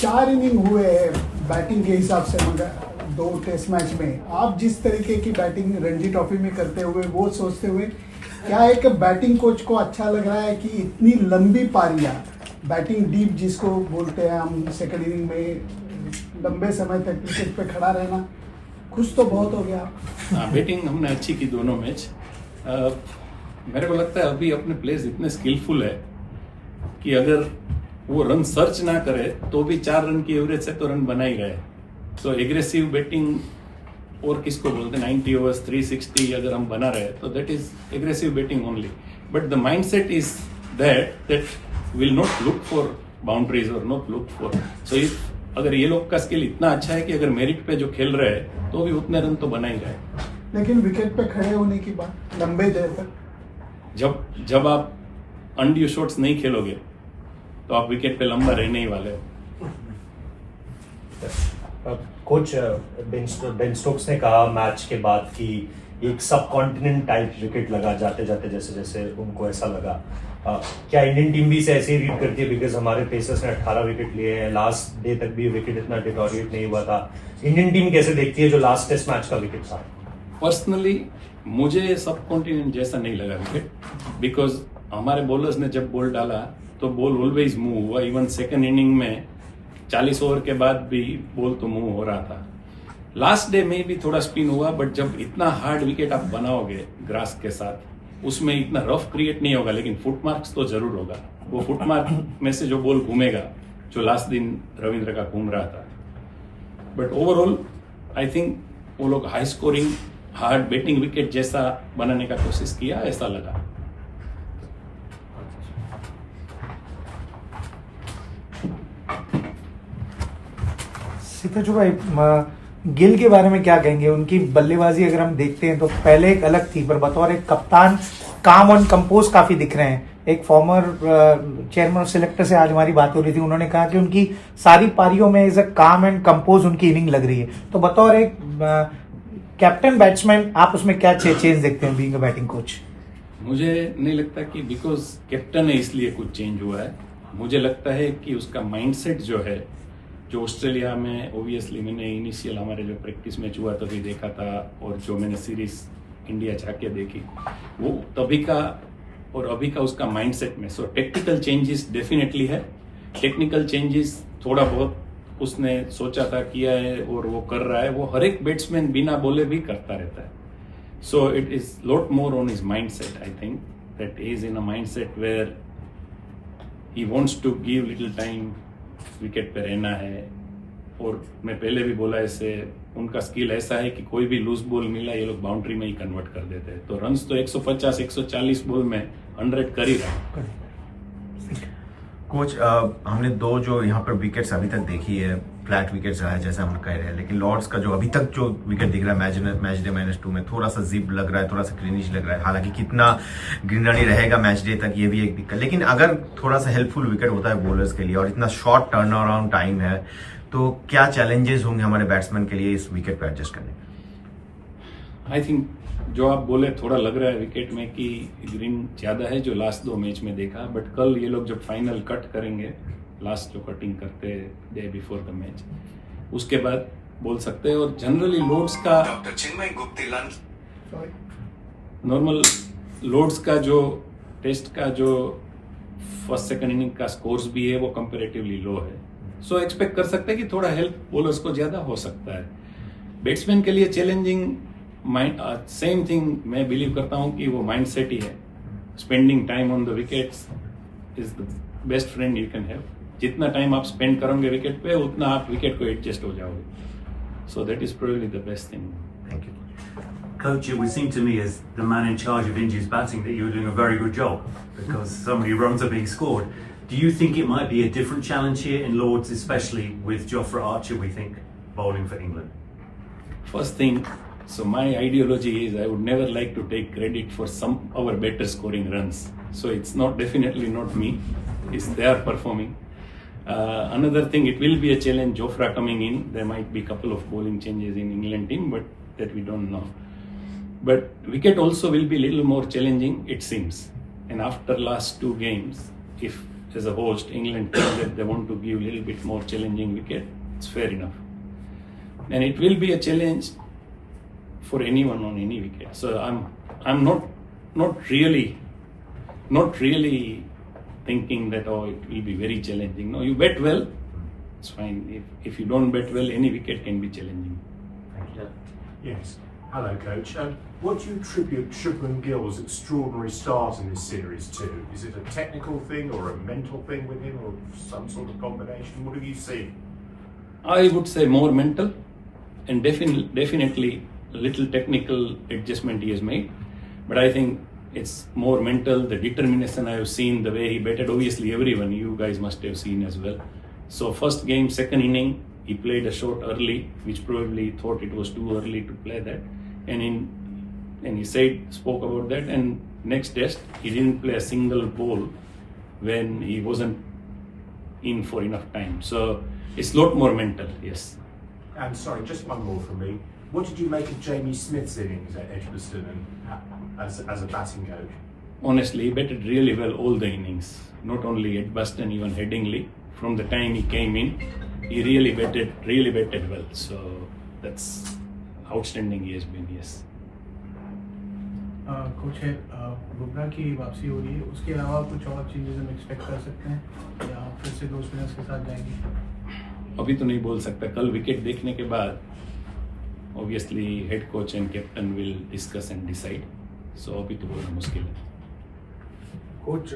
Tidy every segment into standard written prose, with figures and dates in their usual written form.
4 inning हुए हैं batting के हिसाब से, मगर 2 टेस्ट मैच में आप जिस तरीके की बैटिंग रणजी ट्रॉफी में करते हुए वो सोचते हुए, क्या एक बैटिंग कोच को अच्छा लग रहा है कि इतनी लंबी पारियां, बैटिंग डीप जिसको बोलते हैं हम, सेकंड इनिंग में लंबे समय तक विकेट पे खड़ा रहना, खुश तो बहुत हो गया। हाँ, बैटिंग हमने अच्छी की दोनों मैच। मेरे को लगता है अभी अपने प्लेयर्स इतने स्किलफुल है कि अगर वो रन सर्च ना करे तो भी 4 रन की एवरेज से तो रन बना ही रहे। सो एग्रेसिव बैटिंग और किसको बोलते हैं, 90 ओवर्स 360 अगर हम बना रहे तो that is aggressive batting only. But the mindset is that will not look for boundaries और not look for, so if अगर ये लोग का स्किल इतना अच्छा है कि अगर मेरिट पे जो खेल रहे हैं तो भी उतने रन तो बना ही रहे। लेकिन विकेट पे खड़े होने की बात लंबे देर तक, जब आप अनड्यू शॉट्स नहीं खेलोगे तो आप विकेट पे लंबा रहने ही वाले हो। कोच बेन स्टोक्स ने कहा मैच के बाद कि एक सब कॉन्टिनेंट टाइप विकेट लगा जाते जाते जैसे जैसे उनको ऐसा लगा। क्या इंडियन टीम भी इसे ऐसे ही रीड करती है? बिकॉज हमारे पेसर्स ने 18 विकेट लिए हैं, लास्ट डे तक भी विकेट इतना डिटोरिएट नहीं हुआ था। इंडियन टीम कैसे देखती है जो लास्ट टेस्ट मैच का विकेट था? पर्सनली मुझे सब कॉन्टिनेंट जैसा नहीं लगा विकेट, बिकॉज हमारे बॉलर्स ने जब बॉल डाला तो बॉल ऑलवेज मूव हुआ। इवन सेकंड इनिंग में 40 ओवर के बाद भी बॉल तो मूव हो रहा था। लास्ट डे में भी थोड़ा स्पिन हुआ, बट जब इतना हार्ड विकेट आप बनाओगे ग्रास के साथ, उसमें इतना रफ क्रिएट नहीं होगा, लेकिन फुटमार्क्स तो जरूर होगा। वो फुटमार्क में से जो बॉल घूमेगा, जो लास्ट दिन रविंद्र का घूम रहा था। बट ओवरऑल आई थिंक वो लोग high scoring hard batting wicket जैसा बनाने का कोशिश किया, ऐसा लगा। सिद्धू भाई, गिल के बारे में क्या कहेंगे? उनकी बल्लेबाजी अगर हम देखते हैं तो पहले एक अलग थी, पर बतौर एक कप्तान काम और कंपोज काफी दिख रहे हैं। एक फॉर्मर चेयरमैन और सिलेक्टर से आज हमारी बात हो रही थी, उन्होंने कहा कि उनकी सारी पारियों में इज अ काम एंड कंपोज उनकी इनिंग लग रही है। तो बतौर एक कैप्टन बैट्समैन आप उसमें क्या चेंज देखते हैं बीइंग अ बैटिंग कोच? मुझे नहीं लगता कि बिकॉज कैप्टन है इसलिए कुछ चेंज हुआ है। मुझे लगता है कि उसका माइंडसेट जो है, जो ऑस्ट्रेलिया में ओबियसली मैंने इनिशियल हमारे जो प्रैक्टिस मैच हुआ तभी देखा था, और जो मैंने सीरीज इंडिया जाके देखी, वो तभी का और अभी का उसका माइंडसेट में। सो टेक्निकल चेंजेस डेफिनेटली है। टेक्निकल चेंजेस थोड़ा बहुत उसने सोचा था, किया है और वो कर रहा है। वो हर एक बैट्समैन बिना बोले भी करता रहता है। So it is lot more on his mindset. I think that is in a mindset where he wants to give little time, wicket पे रहना है। और मैं पहले भी बोला, ऐसे उनका स्किल ऐसा है कि कोई भी लूज बॉल मिला ये लोग बाउंड्री में ही कन्वर्ट कर देते हैं। तो रन्स तो 150 140 बॉल में 100 कर ही रहा। कोच, हमने 2 जो यहाँ पर विकेट्स अभी तक देखी है, फ्लैट विकेट्स रहा है जैसा हम कह रहे हैं, लेकिन लॉर्ड्स का जो अभी तक जो विकेट दिख रहा है मैच डे -2 में, थोड़ा सा जिप लग रहा है, थोड़ा सा ग्रीनिश लग रहा है। हालांकि कितना ग्रीनरी रहेगा मैच डे तक ये भी एक दिक्कत, लेकिन अगर थोड़ा सा हेल्पफुल विकेट होता है बॉलर्स के लिए और इतना शॉर्ट टर्न अराउंड टाइम है, तो क्या चैलेंजेस होंगे हमारे बैट्समैन के लिए इस विकेट पर एडजस्ट करने में? आई थिंक जो आप बोले, थोड़ा लग रहा है विकेट में कि ग्रीन ज्यादा है जो लास्ट 2 मैच में देखा। बट कल ये लोग जब फाइनल कट करेंगे, लास्ट जो कटिंग करते डे बिफोर द मैच, उसके बाद बोल सकते हैं। और जनरली लोड्स का नॉर्मल लोड्स का जो टेस्ट का जो फर्स्ट सेकंड इनिंग का स्कोर्स भी है वो कंपैरेटिवली लो है। सो एक्सपेक्ट कर सकते हैं कि थोड़ा हेल्प बॉलर्स को ज्यादा हो सकता है। बैट्समैन के लिए चैलेंजिंग सेम थिंग मैं बिलीव करता हूं कि वो माइंडसेट ही है। Spending time on the wickets is the best friend you can have. जितना टाइम आप स्पेंड करोगे विकेट पे, उतना आप विकेट को एडजस्ट हो जाओगे। So that is probably the best thing. Thank you Coach, it would seem to me as the man in charge of India's batting that you were doing a very good job because so many runs are being scored. Do you think it might be a different challenge here in Lords, especially with Jofra Archer, we think, bowling for England? First thing, so my ideology is I would never like to take credit for some our better scoring runs. So it's not definitely not me. It's they are performing. Another thing, it will be a challenge. Jofra coming in, there might be a couple of bowling changes in England team, but that we don't know. But wicket also will be a little more challenging, it seems. And after last 2 games, if as a host, England think that they want to give a little bit more challenging wicket. It's fair enough, and it will be a challenge for anyone on any wicket. So I'm not really thinking that it will be very challenging. No, you bat well, it's fine. If you don't bat well, any wicket can be challenging. Thank you. Yes. Hello, Coach. What do you attribute Shubman Gill's extraordinary start in this series to? Is it a technical thing or a mental thing with him or some sort of combination? What have you seen? I would say more mental and definitely a little technical adjustment he has made. But I think it's more mental, the determination I have seen, the way he batted. Obviously, everyone, you guys must have seen as well. So first game, second inning, he played a shot early, which probably thought it was too early to play that. And he spoke about that. And next test, he didn't play a single ball when he wasn't in for enough time. So it's a lot more mental, yes. And sorry, just one more from me. What did you make of Jamie Smith's innings at Edgbaston and as a batting coach? Honestly, he batted really well all the innings. Not only Edgbaston, even Headingley. From the time he came in, he really batted well. So that's outstanding he has been, yes. कुछ है बुमराह की वापसी हो रही है, उसके अलावा कुछ और चीजें हम एक्सपेक्ट कर सकते हैं या फिर से दो स्पिनर्स के साथ जाएंगे? अभी तो नहीं बोल सकता. कल विकेट देखने के बाद obviously head coach and captain will discuss and decide. So अभी तो बोलना मुश्किल है. कोच,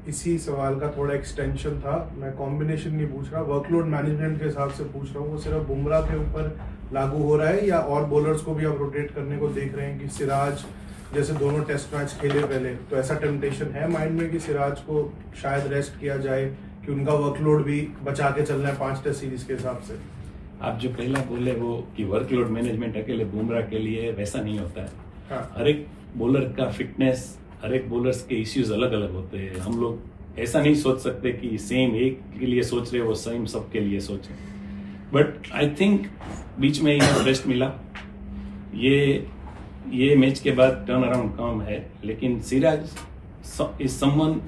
इसी सवाल का थोड़ा एक्सटेंशन था. मैं कॉम्बिनेशन नहीं पूछ रहा, वर्कलोड मैनेजमेंट के हिसाब से पूछ रहा हूँ. वो सिर्फ बुमराह के ऊपर लागू हो रहा है या और बॉलर्स को भी आप रोटेट करने को देख रहे हैं कि सिराज जैसे दोनों टेस्ट मैच खेले पहले, तो ऐसा टेम्पटेशन है माइंड में कि सिराज को शायद रेस्ट किया जाए कि उनका वर्कलोड भी बचा के चलना है 5 टेस्ट सीरीज के हिसाब से? आप जो पहला बोले वो कि वर्कलोड मैनेजमेंट अकेले बुमराह के लिए, वैसा नहीं होता है. हाँ. हर एक बॉलर का फिटनेस, हर एक बॉलर्स के इश्यूज अलग अलग होते हैं. हम लोग ऐसा नहीं सोच सकते कि सेम एक के लिए सोच रहे वो सेम सबके लिए सोचें. बट आई थिंक बीच में ही रेस्ट मिला. ये मैच के बाद टर्न अराउंड कम है, लेकिन सिराज इज समवन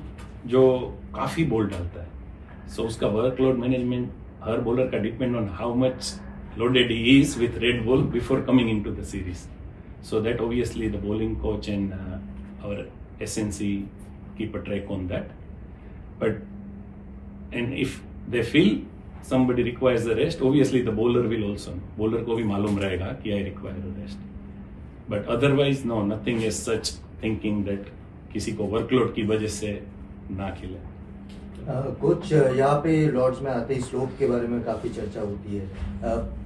जो काफी बॉल डालता है. सो उसका वर्कलोड मैनेजमेंट हर बॉलर का depend on how much loaded he is with red ball before coming into the series. So that obviously the bowling coach and our SNC keep a track on that. But and if they feel somebody requires the rest, obviously the bowler will also. Bowler को भी मालूम रहेगा कि I require the rest. But otherwise, no, nothing is such thinking that किसी को workload की वजह से ना खिले. कोच, यहाँ पे लॉर्ड्स में आते ही स्लोप के बारे में काफ़ी चर्चा होती है.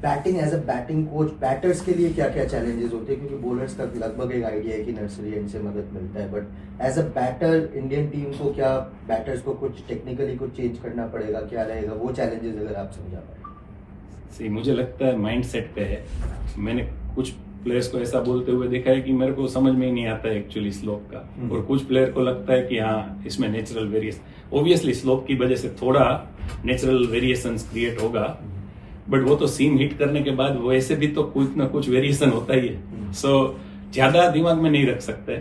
Batting as a batting coach, batters के लिए क्या क्या चैलेंजेस होते हैं? क्योंकि बॉलर्स का लगभग एक आइडिया है कि नर्सरी एंड से मदद मिलता है, but as a batter Indian team को क्या बैटर्स को कुछ टेक्निकली कुछ चेंज करना पड़ेगा? क्या रहेगा वो चैलेंजेस, अगर आप समझा पाए? मुझे लगता है माइंड सेट पे है. मैंने कुछ प्लेयर्स को ऐसा बोलते हुए देखा है कि मेरे को समझ में ही नहीं आता है एक्चुअली स्लोप का, और कुछ प्लेयर को लगता है कि हाँ इसमें नेचुरल वेरिएशन. ऑब्वियसली स्लोप की वजह से थोड़ा नेचुरल वेरिएशंस क्रिएट होगा, बट वो तो सीम हिट करने के बाद वो ऐसे भी तो कुछ ना कुछ वेरिएशन होता ही है. सो ज्यादा दिमाग में नहीं रख सकते.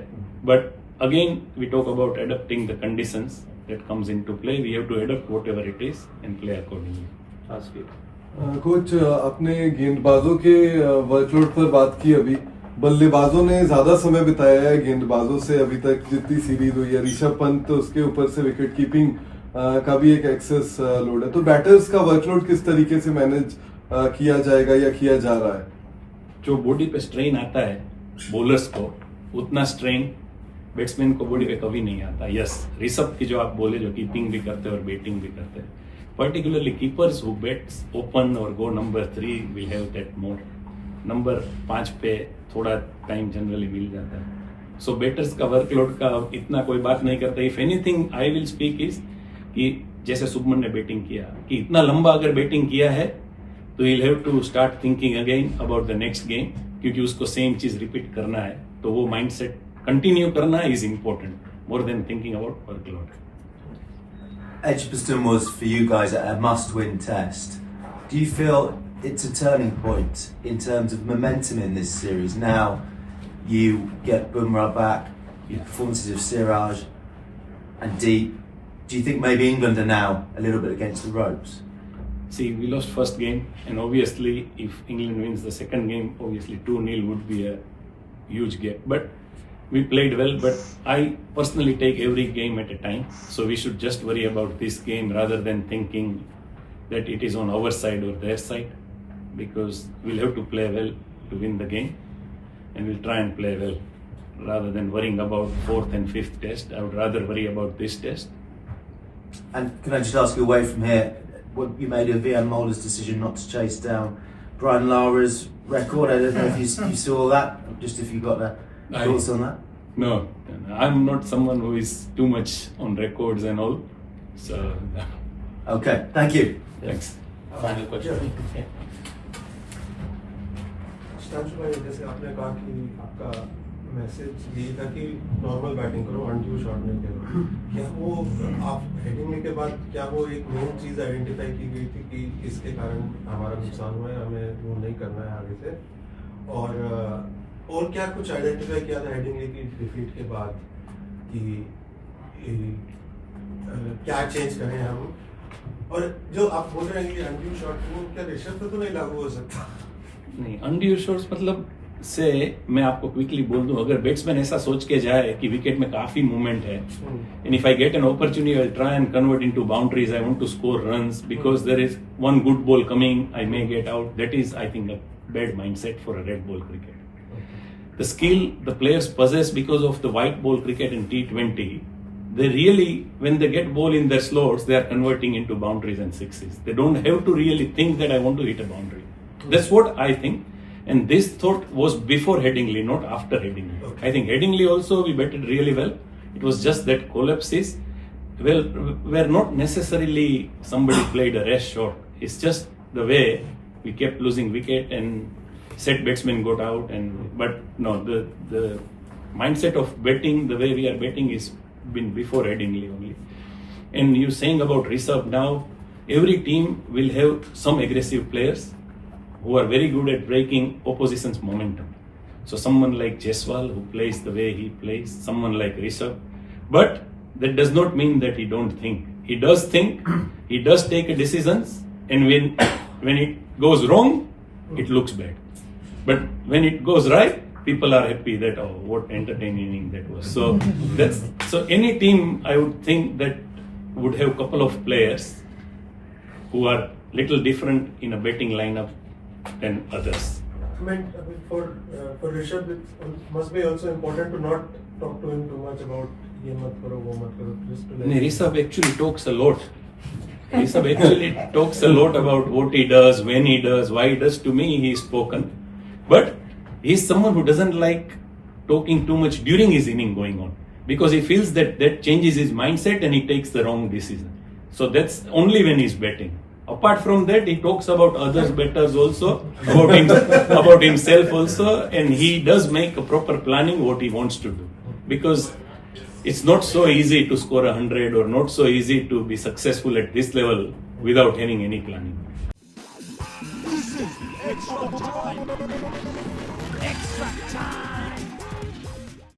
But again we talk about adapting the conditions that comes into play. We have to adapt whatever it is and play accordingly. Coach, अपने गेंदबाजों के वर्कलोड पर बात की. अभी बल्लेबाजों ने ज्यादा समय बिताया है गेंदबाजों से अभी तक जितनी सीरीज हुई है. ऋषभ पंत, तो उसके ऊपर से विकेट कीपिंग का भी एक एक्सेस लोड है. तो बैटर्स का वर्कलोड किस तरीके से मैनेज किया जाएगा या किया जा रहा है? जो बॉडी पे स्ट्रेन आता है बॉलर्स को, उतना स्ट्रेन बैट्समैन को बॉडी पे कभी नहीं आता. यस, ऋषभ की जो आप बोले, जो कीपिंग भी करते हैं और बैटिंग भी करते हैं, particularly keepers who bats open or go number 3 will have that more. Number 5 पे थोड़ा टाइम जनरली मिल जाता है. सो बैटर्स का वर्कलोड का इतना कोई बात नहीं करता. If anything I will speak is कि जैसे शुभमन ने बैटिंग किया, कि इतना लंबा अगर बैटिंग किया है तो he'll have to start thinking again about the next game, क्योंकि उसको सेम चीज रिपीट करना है. तो वो माइंडसेट कंटिन्यू करना is important more than thinking about workload. Edgbaston was for you guys a must-win test. Do you feel it's a turning point in terms of momentum in this series? Now you get Bumrah back, your performances of Siraj and Deep, do you think maybe England are now a little bit against the ropes? See, we lost first game, and obviously, if England wins the second game, obviously 2-0 would be a huge gap. But we played well. But I personally take every game at a time. So we should just worry about this game rather than thinking that it is on our side or their side, because we'll have to play well to win the game, and we'll try and play well rather than worrying about fourth and fifth test. I would rather worry about this test. And can I just ask you away from here, what you made of Ian Muller's decision not to chase down Brian Lara's record? I don't know if you saw that, just if you got thoughts on that. No, I'm not someone who is too much on records and all. So, okay, thank you. Thanks. Final question. Sitanshu भाई, जैसे आपने कहा कि आपका message यही था कि normal batting करो, अनड्यू शॉट नहीं करो, क्या वो आप हेडिंग के बाद क्या वो एक मेन चीज आइडेंटिफाई की गई थी कि इसके कारण हमारा नुकसान हुआ है, हमें वो नहीं करना है आगे से? और क्या कुछ आइडेंटिफाई किया था हेडिंग की डिफीट के बाद कि क्या चेंज करें हम? और जो आप बोल रहे हैं कि अनड्यू शॉट, वो क्या ऋषभ पे तो नहीं लागू हो सकता? नहीं, अनड्यू शॉट्स मतलब से मैं आपको क्विकली बोल दूं, अगर बैट्समैन ऐसा सोच के जाए कि विकेट में काफी मूवमेंट है, and if I get an opportunity I will try and convert into boundaries, I want to score runs because there is one good ball coming, I may get out, that is I think a bad mindset for a red ball cricket. The skill the players possess because of the white ball cricket and T20, they really, when they get ball in their slots, they are converting into boundaries and sixes. They don't have to really think that I want to hit a boundary. That's what I think. And this thought was before Headingley, not after Headingley. Okay. I think Headingley also we batted really well. It was just that collapses were not necessarily somebody played a rash shot. It's just the way we kept losing wicket and set batsmen got out, but no, the mindset of betting the way we are betting is been before Headingley only. And you saying about Rishabh, now every team will have some aggressive players who are very good at breaking opposition's momentum. So someone like Jaiswal who plays the way he plays, someone like Rishabh, but that does not mean that he don't think. He does think, he does take decisions, and when it goes wrong, it looks bad. But when it goes right, people are happy that, oh, what entertaining that was. So any team I would think that would have a couple of players who are little different in a batting lineup than others. I mean, for Rishabh, it must be also important to not talk to him too much about ye mat karo, wo mat karo, just to let Rishabh actually talks a lot. Rishabh actually talks a lot about what he does, when he does, why he does. To me, he's spoken. But he's someone who doesn't like talking too much during his inning going on, because he feels that changes his mindset and he takes the wrong decision. So that's only when he's betting. Apart from that, he talks about others' betters also, about himself also, and he does make a proper planning what he wants to do. Because it's not so easy to score 100 or not so easy to be successful at this level without having any planning. Extra time! Extra time!